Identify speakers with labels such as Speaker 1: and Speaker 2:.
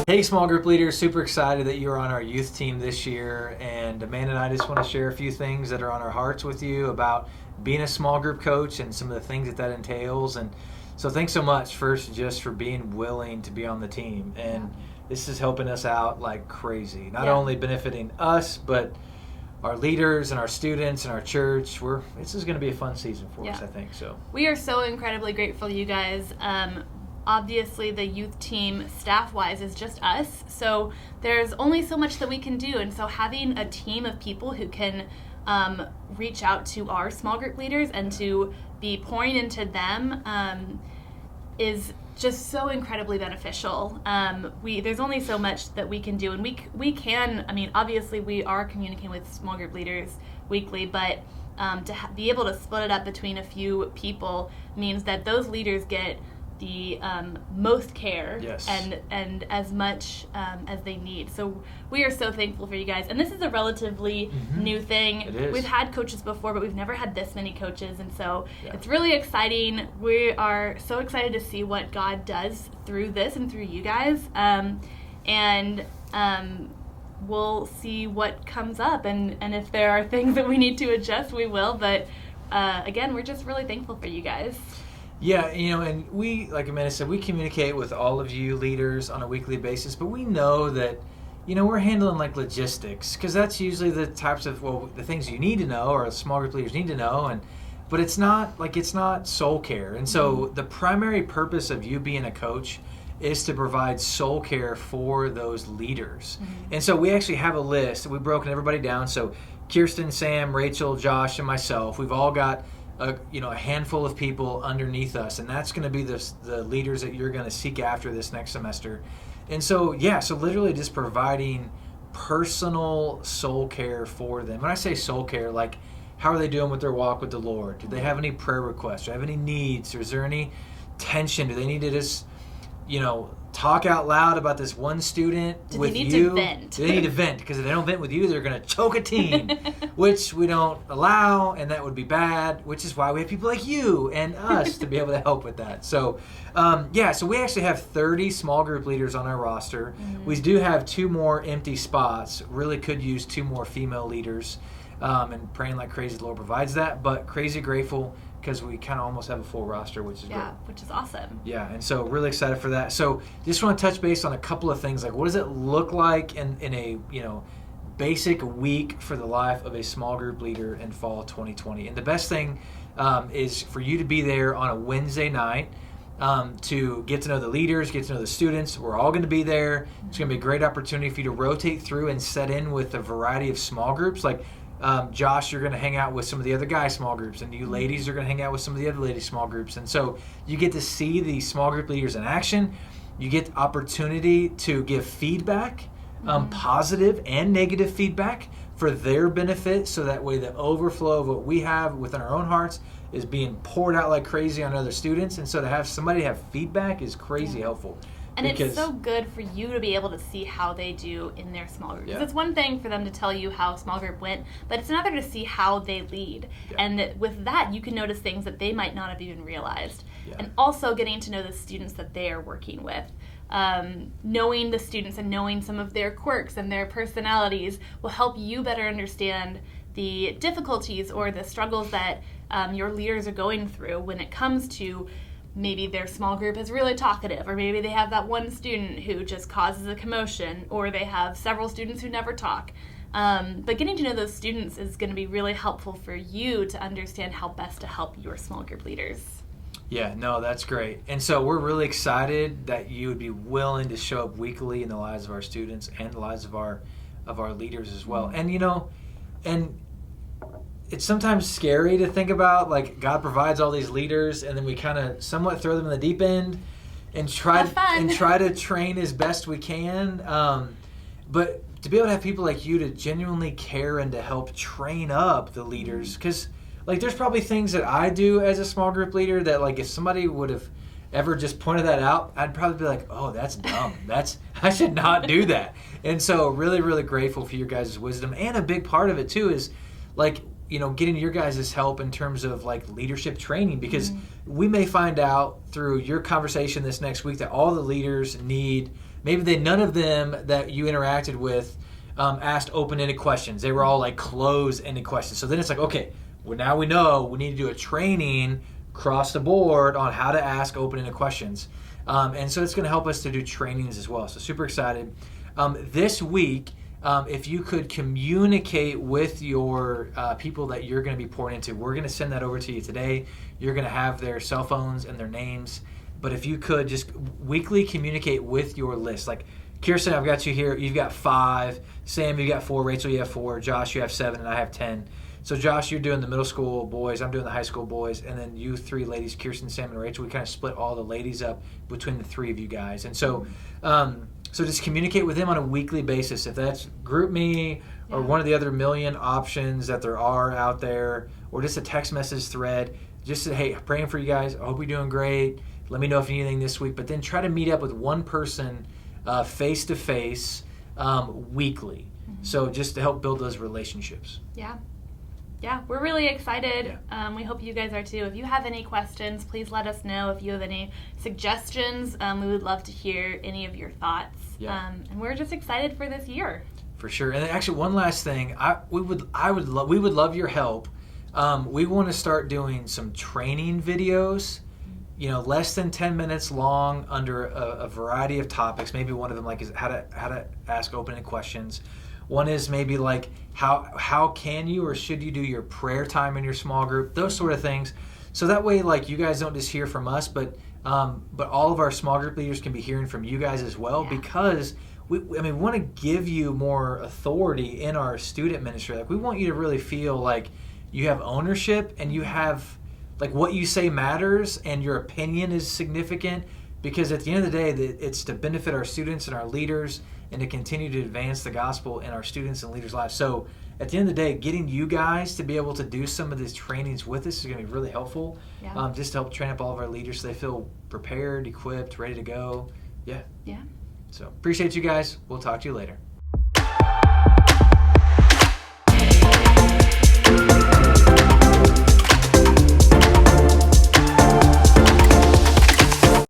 Speaker 1: Hey, small group leaders, super excited that you're on our youth team this year. And Amanda and I just want to share a few things that are on our hearts with you about being a small group coach and some of the things that entails. And so thanks so much, first, just for being willing to be on the team. And this is helping us out like crazy, not only benefiting us, but our leaders and our students and our church. This is going to be a fun season for us, I think. So
Speaker 2: we are so incredibly grateful, you guys. Obviously, the youth team, staff-wise, is just us, so there's only so much that we can do, and so having a team of people who can reach out to our small group leaders and to be pouring into them is just so incredibly beneficial. There's only so much that we can do, and we can, obviously we are communicating with small group leaders weekly, but be able to split it up between a few people means that those leaders get the most care and as much as they need. So we are so thankful for you guys. And this is a relatively new thing.
Speaker 1: It is.
Speaker 2: We've had coaches before, but we've never had this many coaches. And so it's really exciting. We are so excited to see what God does through this and through you guys. We'll see what comes up. And if there are things that we need to adjust, we will. But again, we're just really thankful for you guys.
Speaker 1: Yeah, and we, like Amanda said, we communicate with all of you leaders on a weekly basis, but we know that, we're handling like logistics, because that's usually the types of, the things you need to know or small group leaders need to know, but it's not soul care. And so the primary purpose of you being a coach is to provide soul care for those leaders. And so we actually have a list. We've broken everybody down. So Kirsten, Sam, Rachel, Josh, and myself, we've all got a handful of people underneath us, and that's going to be the leaders that you're going to seek after this next semester. And so literally just providing personal soul care for them. When I say soul care, like how are they doing with their walk with the Lord? Do they have any prayer requests? Do they have any needs? Or is there any tension? Do they need to just talk out loud about this one student with you?
Speaker 2: Do they need to vent?
Speaker 1: They need to vent, because if they don't vent with you, they're going to choke a team, which we don't allow, and that would be bad, which is why we have people like you and us to be able to help with that. So, so we actually have 30 small group leaders on our roster. We do have 2 more empty spots. Really could use 2 more female leaders, and praying like crazy the Lord provides that, but crazy grateful because we kind of almost have a full roster, which is great.
Speaker 2: Which is awesome.
Speaker 1: Yeah, and so really excited for that. So just want to touch base on a couple of things, like what does it look like in a basic week for the life of a small group leader in fall 2020. And the best thing is for you to be there on a Wednesday night to get to know the leaders, get to know the students. We're all going to be there. It's going to be a great opportunity for you to rotate through and set in with a variety of small groups. Like Josh, you're going to hang out with some of the other guys' small groups, and you ladies are going to hang out with some of the other ladies' small groups. And so you get to see the small group leaders in action. You get the opportunity to give feedback, positive and negative feedback for their benefit, so that way the overflow of what we have within our own hearts is being poured out like crazy on other students. And so to have somebody have feedback is crazy helpful.
Speaker 2: And it's so good for you to be able to see how they do in their small group. It's one thing for them to tell you how small group went, but it's another to see how they lead. And with that, you can notice things that they might not have even realized. And also getting to know the students that they are working with. Knowing the students and knowing some of their quirks and their personalities will help you better understand the difficulties or the struggles that your leaders are going through when it comes to maybe their small group is really talkative, or maybe they have that one student who just causes a commotion, or they have several students who never talk. But getting to know those students is going to be really helpful for you to understand how best to help your small group leaders.
Speaker 1: Yeah, no, that's great. And so we're really excited that you would be willing to show up weekly in the lives of our students and the lives of our leaders as well. And and it's sometimes scary to think about, like, God provides all these leaders, and then we kind of somewhat throw them in the deep end and try to train as best we can. But to be able to have people like you to genuinely care and to help train up the leaders, because like there's probably things that I do as a small group leader that, like, if somebody would have ever just pointed that out, I'd probably be like, oh, that's dumb. I should not do that. And so really, really grateful for your guys' wisdom. And a big part of it too is, like, getting your guys' help in terms of like leadership training, because we may find out through your conversation this next week that all the leaders need maybe none of them that you interacted with asked open-ended questions. They were all like closed-ended questions. So then it's like, okay, well, now we know we need to do a training across the board on how to ask open-ended questions. And so it's going to help us to do trainings as well. So super excited. This week, if you could communicate with your people that you're going to be pouring into, we're going to send that over to you today. You're going to have their cell phones and their names. But if you could just weekly communicate with your list, like Kirsten, I've got you here. You've got 5. Sam, you got 4. Rachel, you have 4. Josh, you have 7, and I have 10. So Josh, you're doing the middle school boys. I'm doing the high school boys, and then you 3 ladies, Kirsten, Sam, and Rachel. We kind of split all the ladies up between the 3 of you guys, and so just communicate with them on a weekly basis. If that's GroupMe or one of the other million options that there are out there, or just a text message thread, just say, hey, praying for you guys. I hope you're doing great. Let me know if you need anything this week. But then try to meet up with one person face to face weekly. Mm-hmm. So just to help build those relationships.
Speaker 2: Yeah, we're really excited. Yeah. We hope you guys are too. If you have any questions, please let us know. If you have any suggestions, we would love to hear any of your thoughts. Yeah. And we're just excited for this year.
Speaker 1: For sure. And actually, one last thing, we would love your help. We want to start doing some training videos. Less than 10 minutes long under a variety of topics. Maybe one of them like is how to ask open-ended questions. One is maybe like how can you or should you do your prayer time in your small group, those sort of things. So that way, like, you guys don't just hear from us, but all of our small group leaders can be hearing from you guys as well, because we want to give you more authority in our student ministry. Like, we want you to really feel like you have ownership and you have, like, what you say matters and your opinion is significant, because at the end of the day, it's to benefit our students and our leaders and to continue to advance the gospel in our students and leaders' lives. So at the end of the day, getting you guys to be able to do some of these trainings with us is going to be really helpful, just to help train up all of our leaders so they feel prepared, equipped, ready to go. Yeah. So appreciate you guys. We'll talk to you later.